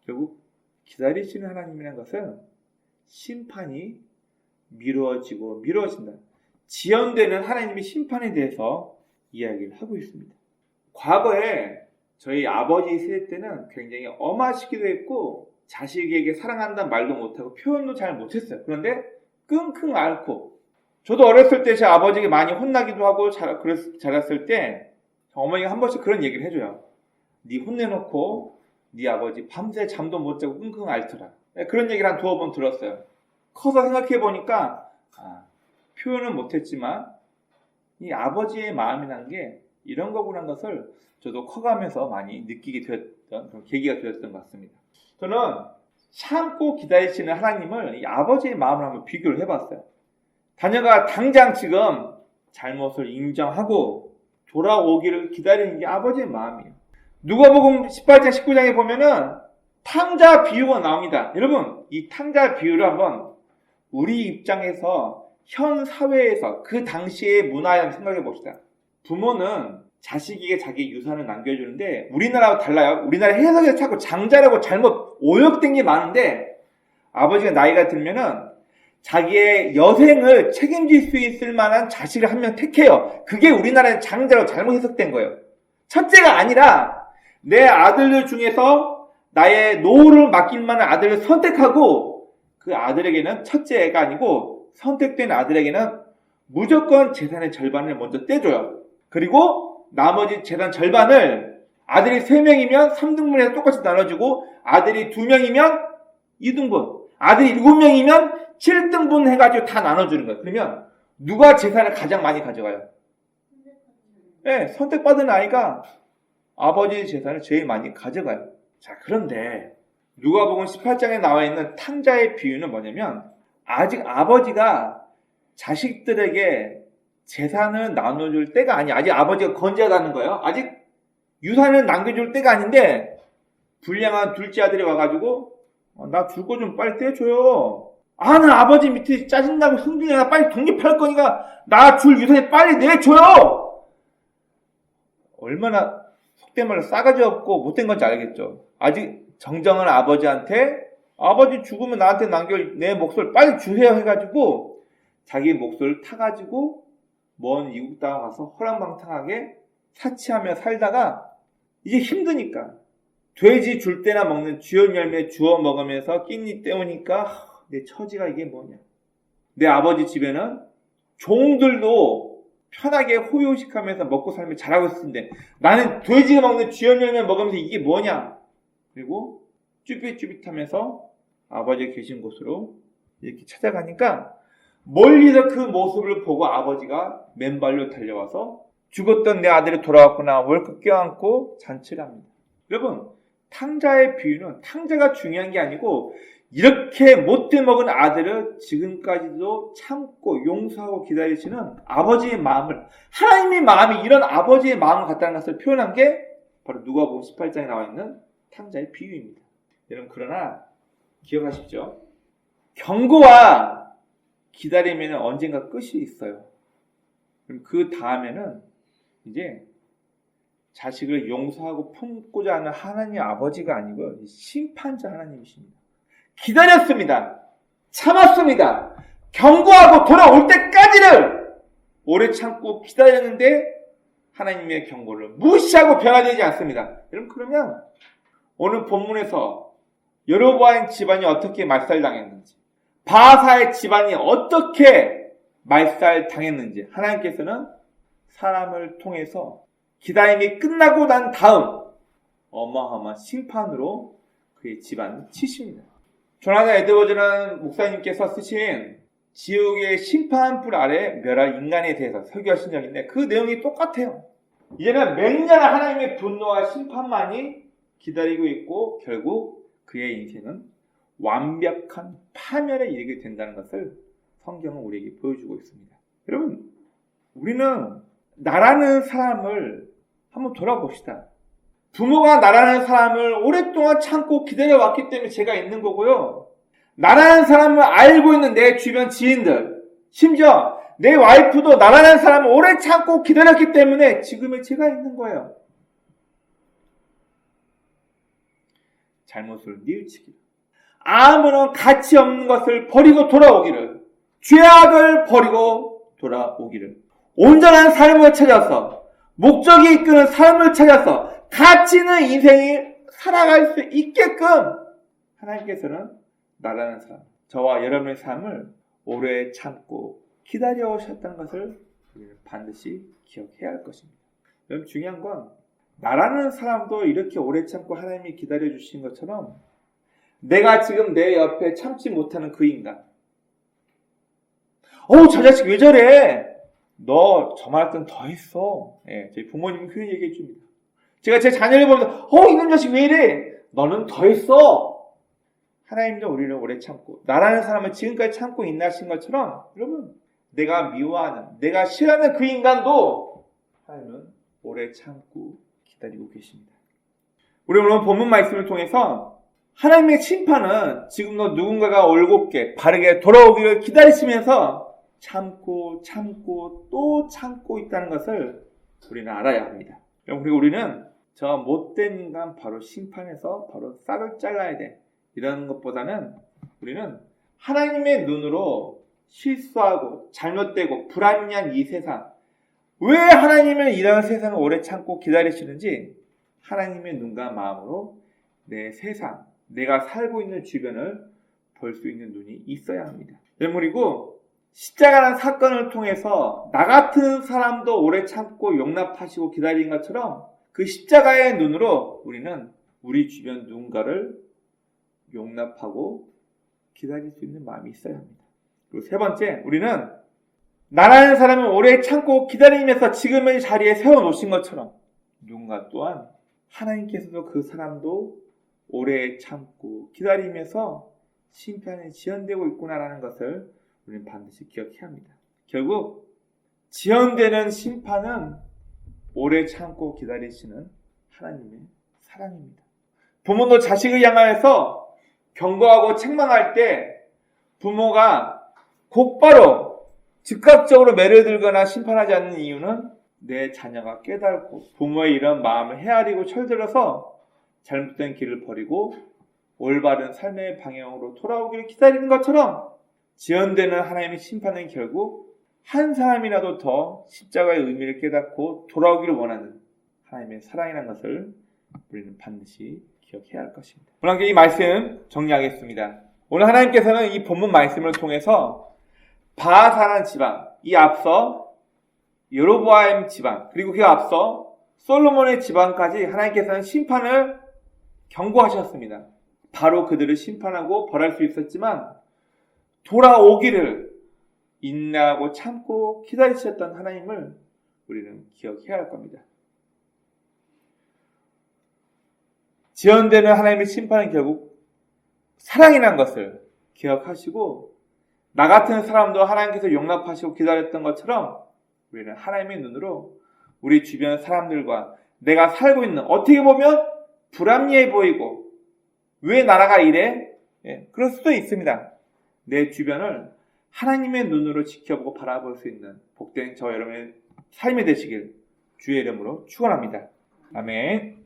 결국 기다리시는 하나님이라는 것은 심판이 미뤄진다. 지연되는 하나님의 심판에 대해서 이야기를 하고 있습니다. 과거에 저희 아버지 세대 때는 굉장히 엄하시기도 했고 자식에게 사랑한다는 말도 못하고 표현도 잘 못했어요. 그런데 끙끙 앓고 저도 어렸을 때 제 아버지에게 많이 혼나기도 하고 자랐을 때 어머니가 한 번씩 그런 얘기를 해줘요. 네 혼내놓고 네 아버지 밤새 잠도 못 자고 끙끙 앓더라. 그런 얘기를 한 두어 번 들었어요. 커서 생각해보니까 표현은 못했지만 이 아버지의 마음이라는 게 이런 거구나 것을 저도 커가면서 많이 느끼게 되었던 그런 계기가 되었던 것 같습니다. 저는 참고 기다리시는 하나님을 이 아버지의 마음을 한번 비교를 해봤어요. 자녀가 당장 지금 잘못을 인정하고 돌아오기를 기다리는 게 아버지의 마음이에요. 누가복음 18장 19장에 보면은 탕자 비유가 나옵니다. 여러분 이 탕자 비유를 한번 우리 입장에서 현 사회에서 그 당시의 문화에 한번 생각해 봅시다. 부모는 자식에게 자기 유산을 남겨주는데 우리나라와 달라요. 우리나라 해석에서 자꾸 장자라고 잘못 오역된 게 많은데 아버지가 나이가 들면은 자기의 여생을 책임질 수 있을 만한 자식을 한 명 택해요. 그게 우리나라의 장자로 잘못 해석된 거예요. 첫째가 아니라 내 아들들 중에서 나의 노후를 맡길 만한 아들을 선택하고 그 아들에게는 첫째가 아니고 선택된 아들에게는 무조건 재산의 절반을 먼저 떼줘요. 그리고 나머지 재산 절반을 아들이 3명이면 3등분해서 똑같이 나눠주고 아들이 2명이면 2등분, 아들이 7명이면 7등분 해가지고 다 나눠주는 거예요. 그러면 누가 재산을 가장 많이 가져가요? 네, 선택받은 아이가 아버지의 재산을 제일 많이 가져가요. 자, 그런데 누가복음 18장에 나와 있는 탕자의 비유는 뭐냐면 아직 아버지가 자식들에게 재산을 나눠줄 때가 아니야. 아직 아버지가 건재하다는 거예요. 아직 유산을 남겨줄 때가 아닌데 불량한 둘째 아들이 와가지고 나 줄 거 좀 빨리 떼줘요. 나 아버지 밑에 짜증나고 흥분해서 빨리 독립할 거니까 나 줄 유산을 빨리 내줘요. 얼마나 속된 말로 싸가지 없고 못된 건지 알겠죠. 아직 정정한 아버지한테 아버지 죽으면 나한테 남길 내 몫을 빨리 주세요 해가지고 자기 몫을 타가지고 먼 이국 땅에 가서 호랑방탕하게 사치하며 살다가 이제 힘드니까 돼지 줄 때나 먹는 쥐원 열매 주워 먹으면서 깻잎 때우니까 내 처지가 이게 뭐냐. 내 아버지 집에는 종들도 편하게 호요식하면서 먹고 살며 잘하고 있었는데 나는 돼지가 먹는 쥐원 열매 먹으면서 이게 뭐냐. 그리고 쭈삣쭈삣하면서 아버지가 계신 곳으로 이렇게 찾아가니까 멀리서 그 모습을 보고 아버지가 맨발로 달려와서 죽었던 내 아들이 돌아왔구나 월급 껴안고 잔치를 합니다. 여러분 탕자의 비유는 탕자가 중요한 게 아니고 이렇게 못돼 먹은 아들을 지금까지도 참고 용서하고 기다리시는 아버지의 마음을 하나님의 마음이 이런 아버지의 마음을 갖다는 것을 표현한 게 바로 누가복음 18장에 나와 있는 탕자의 비유입니다. 여러분 그러나 기억하십시오. 경고와 기다리면 언젠가 끝이 있어요. 그럼 그 다음에는 이제 자식을 용서하고 품고자 하는 하나님 아버지가 아니고요. 심판자 하나님이십니다. 기다렸습니다. 참았습니다. 경고하고 돌아올 때까지를 오래 참고 기다렸는데 하나님의 경고를 무시하고 변화되지 않습니다. 여러분, 그러면 오늘 본문에서 여로보암 집안이 어떻게 말살당했는지, 바하사의 집안이 어떻게 말살당했는지 하나님께서는 사람을 통해서 기다림이 끝나고 난 다음 어마어마한 심판으로 그의 집안을 치십니다. 조나단 에드워즈라는 목사님께서 쓰신 지옥의 심판불 아래 멸할 인간에 대해서 설교하신 적이 있는데 그 내용이 똑같아요. 이제는 맹렬한 하나님의 분노와 심판만이 기다리고 있고 결국 그의 인생은 완벽한 파멸에 이르게 된다는 것을 성경은 우리에게 보여주고 있습니다. 여러분, 우리는 나라는 사람을 한번 돌아봅시다. 부모가 나라는 사람을 오랫동안 참고 기다려왔기 때문에 제가 있는 거고요. 나라는 사람을 알고 있는 내 주변 지인들, 심지어 내 와이프도 나라는 사람을 오래 참고 기다렸기 때문에 지금의 제가 있는 거예요. 잘못을 뉘우치기를, 아무런 가치 없는 것을 버리고 돌아오기를, 죄악을 버리고 돌아오기를, 온전한 삶을 찾아서 목적이 이끄는 삶을 찾아서 가치 있는 인생이 살아갈 수 있게끔 하나님께서는 나라는 사람, 저와 여러분의 삶을 오래 참고 기다려 오셨다는 것을 우리는 반드시 기억해야 할 것입니다. 여러분, 중요한 건 나라는 사람도 이렇게 오래 참고 하나님이 기다려 주신 것처럼 내가 지금 내 옆에 참지 못하는 그 인간, 저 자식 왜 저래? 너 저 말할 땐 더 했어. 저희 부모님은 그런 얘기해 줍니다. 제가 제 자녀를 보면서 이놈 자식 왜 이래? 너는 더 했어. 하나님도 우리를 오래 참고 나라는 사람을 지금까지 참고 인내하신 것처럼 여러분, 내가 미워하는, 내가 싫어하는 그 인간도 하나님은 오래 참고 기다리고 계십니다. 우리 오늘 본문 말씀을 통해서 하나님의 심판은 지금도 누군가가 올곧게 바르게 돌아오기를 기다리시면서 참고 또 참고 있다는 것을 우리는 알아야 합니다. 그리고 우리는 저 못된 인간 바로 심판해서 바로 싹을 잘라야 돼. 이런 것보다는 우리는 하나님의 눈으로 실수하고 잘못되고 불합리한 이 세상, 왜 하나님은 이런 세상을 오래 참고 기다리시는지 하나님의 눈과 마음으로 내 세상, 내가 살고 있는 주변을 볼 수 있는 눈이 있어야 합니다. 그리고 십자가라는 사건을 통해서 나 같은 사람도 오래 참고 용납하시고 기다린 것처럼 그 십자가의 눈으로 우리는 우리 주변 누군가를 용납하고 기다릴 수 있는 마음이 있어야 합니다. 그리고 세 번째, 우리는 나라는 사람을 오래 참고 기다리면서 지금의 자리에 세워놓으신 것처럼 누군가 또한 하나님께서도 그 사람도 오래 참고 기다리면서 심판에 지연되고 있구나라는 것을 우리는 반드시 기억해야 합니다. 결국 지연되는 심판은 오래 참고 기다리시는 하나님의 사랑입니다. 부모도 자식을 향하여서 경고하고 책망할 때 부모가 곧바로 즉각적으로 매를 들거나 심판하지 않는 이유는 내 자녀가 깨닫고 부모의 이런 마음을 헤아리고 철들어서 잘못된 길을 버리고 올바른 삶의 방향으로 돌아오기를 기다리는 것처럼 지연되는 하나님의 심판은 결국 한 사람이라도 더 십자가의 의미를 깨닫고 돌아오기를 원하는 하나님의 사랑이라는 것을 우리는 반드시 기억해야 할 것입니다. 오늘 이 말씀 정리하겠습니다. 오늘 하나님께서는 이 본문 말씀을 통해서 바하사라는 집안, 이 앞서 여로보암 집안, 그리고 그 앞서 솔로몬의 집안까지 하나님께서는 심판을 경고하셨습니다. 바로 그들을 심판하고 벌할 수 있었지만 돌아오기를 인내하고 참고 기다리셨던 하나님을 우리는 기억해야 할 겁니다. 지연되는 하나님의 심판은 결국 사랑이라는 것을 기억하시고 나 같은 사람도 하나님께서 용납하시고 기다렸던 것처럼 우리는 하나님의 눈으로 우리 주변 사람들과 내가 살고 있는, 어떻게 보면 불합리해 보이고 왜 나라가 이래? 그럴 수도 있습니다. 내 주변을 하나님의 눈으로 지켜보고 바라볼 수 있는 복된 저 여러분의 삶이 되시길 주의 이름으로 축원합니다. 아멘.